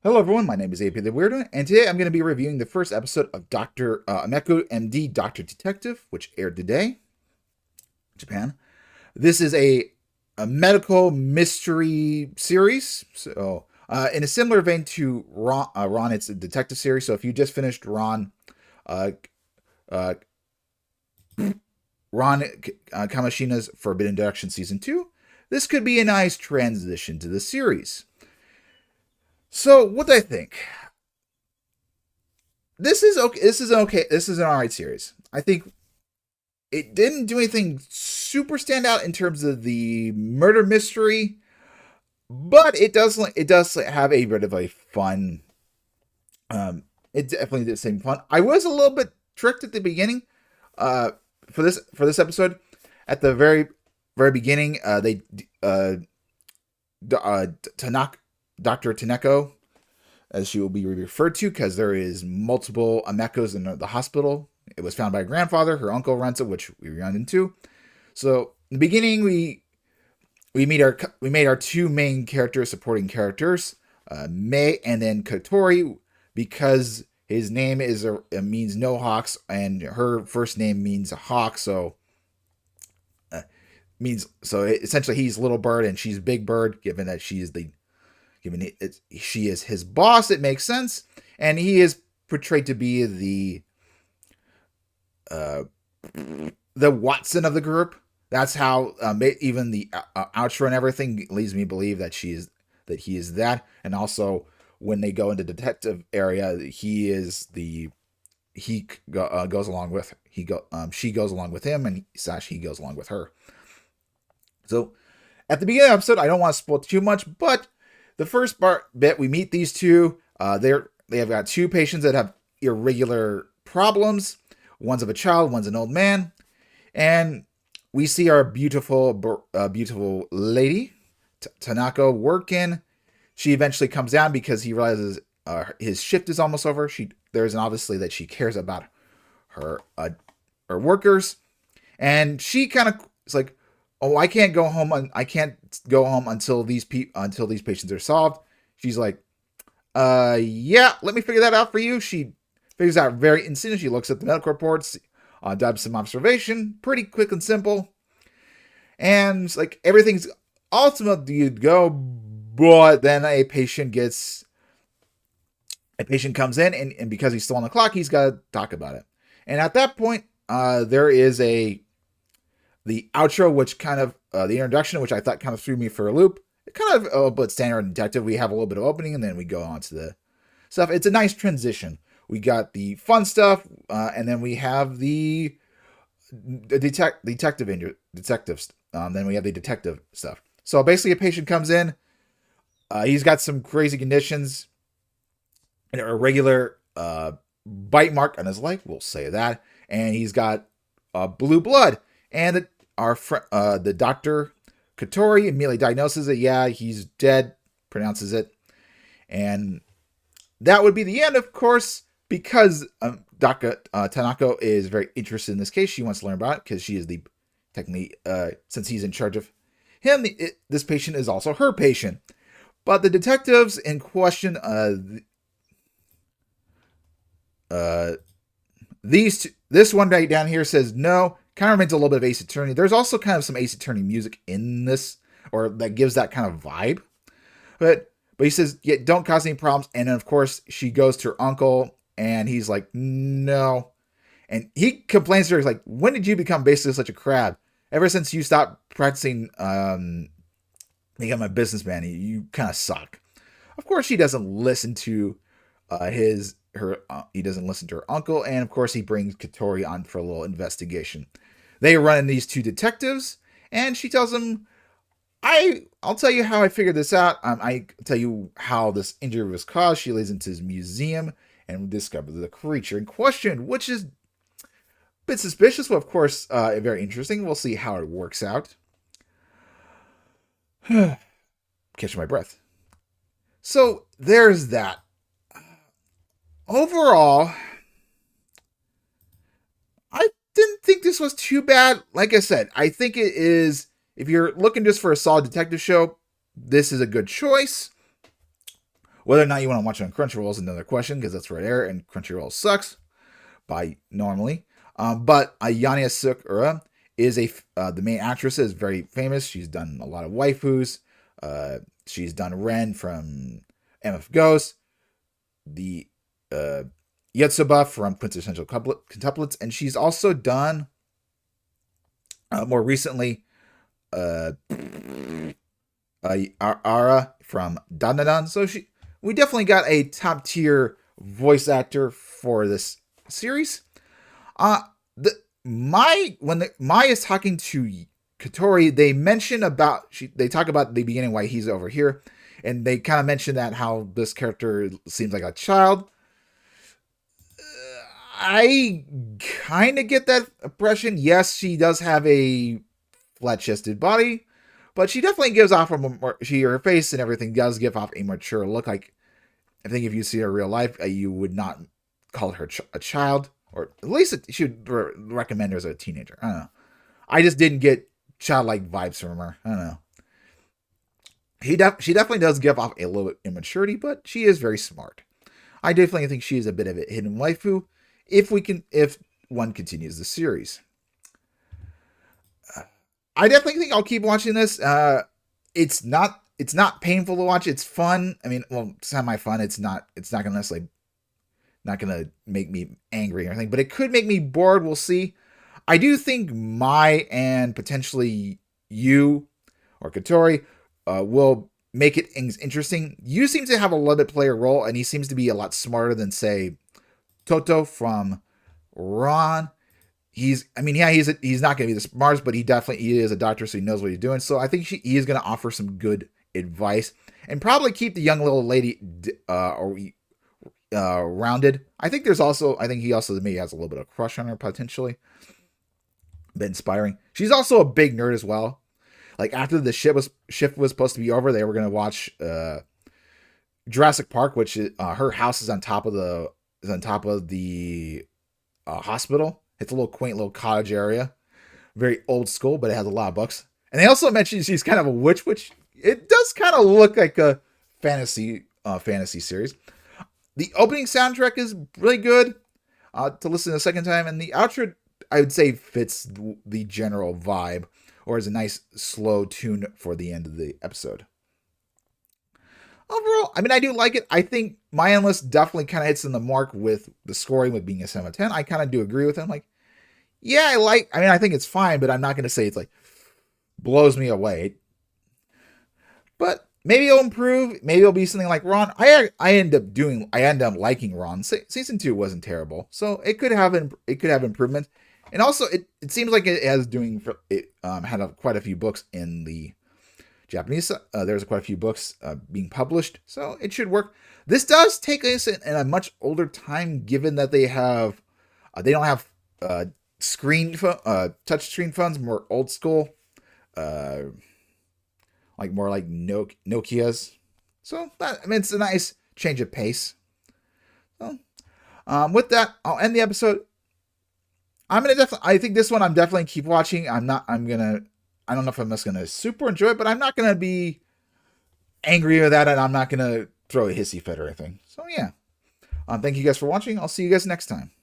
Hello everyone, my name is AP the Weirdo, and today I'm going to be reviewing the first episode of Dr. Ameku M.D. Doctor Detective, which aired today, Japan. This is a medical mystery series, so in a similar vein to Ron, it's a detective series, so if you just finished uh, uh, Ron Kamashina's Forbidden Direction Season 2, this could be a nice transition to the series. So, what do I think? This is okay. This is okay. This is an alright series. I think it didn't do anything super stand out in terms of the murder mystery, but it does have a bit of a fun. It definitely did seem fun. I was a little bit tricked at the beginning. Uh, for this episode, at the very beginning, they Tanaka Dr. Taneko, as she will be referred to, because there is multiple Amekos in the hospital. It was found by her grandfather, her uncle runs it, which we run into. So in the beginning, we made our two main characters, supporting characters, Mei and then Kotori, because his name means no hawks, and her first name means hawk, so essentially he's little bird and she's big bird, given that she is his boss. It makes sense, and he is portrayed to be uh, the Watson of the group. That's how even the outro and everything leads me to believe that he is that. And also, when they go into detective area, goes along with she goes along with him, and he goes along with her. So at the beginning of the episode, I don't want to spoil too much, but the first bit, we meet these two. They have got two patients that have irregular problems. One's of a child, one's an old man, and we see our beautiful lady Tanaka working. She eventually comes down because he realizes his shift is almost over. There's obviously that she cares about her workers, and she kind of is like, "Oh, I can't go home. I can't go home until these patients are solved." She's like, yeah, let me figure that out for you." She figures out very instantly. She looks at the medical reports, does some observation, pretty quick and simple, and like everything's ultimately go. But then a patient comes in, and because he's still on the clock, he's got to talk about it. And at that point, there is the outro, which kind of the introduction, which I thought kind of threw me for a loop. It kind of a little bit standard detective. We have a little bit of opening, and then we go on to the stuff. It's a nice transition. We got the fun stuff, and then we have the detectives. Then we have the detective stuff. So basically, a patient comes in. He's got some crazy conditions, an irregular bite mark on his leg. We'll say that, and he's got blue blood. And the doctor Kotori immediately diagnoses it. Yeah, he's dead. Pronounces it, and that would be the end, of course, because Dr. Tanako is very interested in this case. She wants to learn about it because she is technically, since he's in charge of him, this patient is also her patient. But the detectives in question, this one right down here says no. Kind of reminds a little bit of Ace Attorney. There's also kind of some Ace Attorney music in this, or that gives that kind of vibe. But he says, yeah, don't cause any problems. And then, of course, she goes to her uncle, and he's like, no. And he complains to her, he's like, when did you become basically such a crab? Ever since you stopped practicing become a businessman, you kind of suck. Of course, he doesn't listen to he doesn't listen to her uncle, and of course, he brings Kotori on for a little investigation. They run in these two detectives, and she tells him, I'll tell you how I figured this out. I tell you how this injury was caused. She leads into his museum and discovers the creature in question, which is a bit suspicious, but of course, very interesting. We'll see how it works out. Catch my breath. So there's that. Overall, I didn't think this was too bad. Like I said, I think it is. If you're looking just for a solid detective show, this is a good choice. Whether or not you want to watch it on Crunchyroll is another question, because that's where it airs, and Crunchyroll sucks by normally. But Ayane Sakura is the main actress, is very famous. She's done a lot of waifus. She's done Ren from MF Ghost, the Yotsuba from Quintessential Quintuplets, and she's also done more recently Ara from Dandadan. So we definitely got a top tier voice actor for this series. When Mai is talking to Katori, they mention they talk about the beginning why he's over here, and they kind of mention that how this character seems like a child. I kind of get that impression. Yes, she does have a flat-chested body, but she definitely gives off her face and everything does give off a mature look. Like, I think if you see her real life, you would not call her a child, or at least she would recommend her as a teenager. I don't know. I just didn't get childlike vibes from her. I don't know. She definitely does give off a little bit immaturity, but she is very smart. I definitely think she is a bit of a hidden waifu if one continues the series. I definitely think I'll keep watching this. It's not painful to watch. It's fun. I mean, well, semi-fun. It's not gonna necessarily not gonna make me angry or anything, but it could make me bored. We'll see. I do think Mai and potentially Yu or Katori will make it interesting. Yu seems to have a little bit play a role, and he seems to be a lot smarter than, say, Toto from Ron. He's not going to be the smartest, but he is a doctor, so he knows what he's doing. So I think he is going to offer some good advice and probably keep the young little lady rounded. I think he also maybe has a little bit of crush on her potentially. Bit inspiring. She's also a big nerd as well. Like, after the shift was supposed to be over, they were going to watch Jurassic Park, which is, her house is on top of the hospital. It's a little quaint little cottage area, very old school, but it has a lot of books. And they also mentioned she's kind of a witch, which it does kind of look like a fantasy series. The opening soundtrack is really good to listen to a second time, and the outro, I would say, fits the general vibe, or is a nice slow tune for the end of the episode. Overall, I mean, I do like it. I think My Endless definitely kind of hits in the mark with the scoring, with being a 7 out of 10. I kind of do agree with him. Like, yeah, I think it's fine, but I'm not going to say it's like blows me away. But maybe it'll improve. Maybe it'll be something like Ron. I end up liking Ron. Season 2 wasn't terrible, so it could have improvement. And also, it seems like it had quite a few books in the Japanese. There's quite a few books being published, so it should work. This does take place in a much older time, given that they don't have touch screen phones, more old school, more like Nokia's. So it's a nice change of pace. So, with that, I'll end the episode. I think this one I'm definitely keep watching. I don't know if I'm just gonna super enjoy it, but I'm not gonna be angry with that, and I'm not gonna throw a hissy fit or anything. So yeah. Thank you guys for watching. I'll see you guys next time.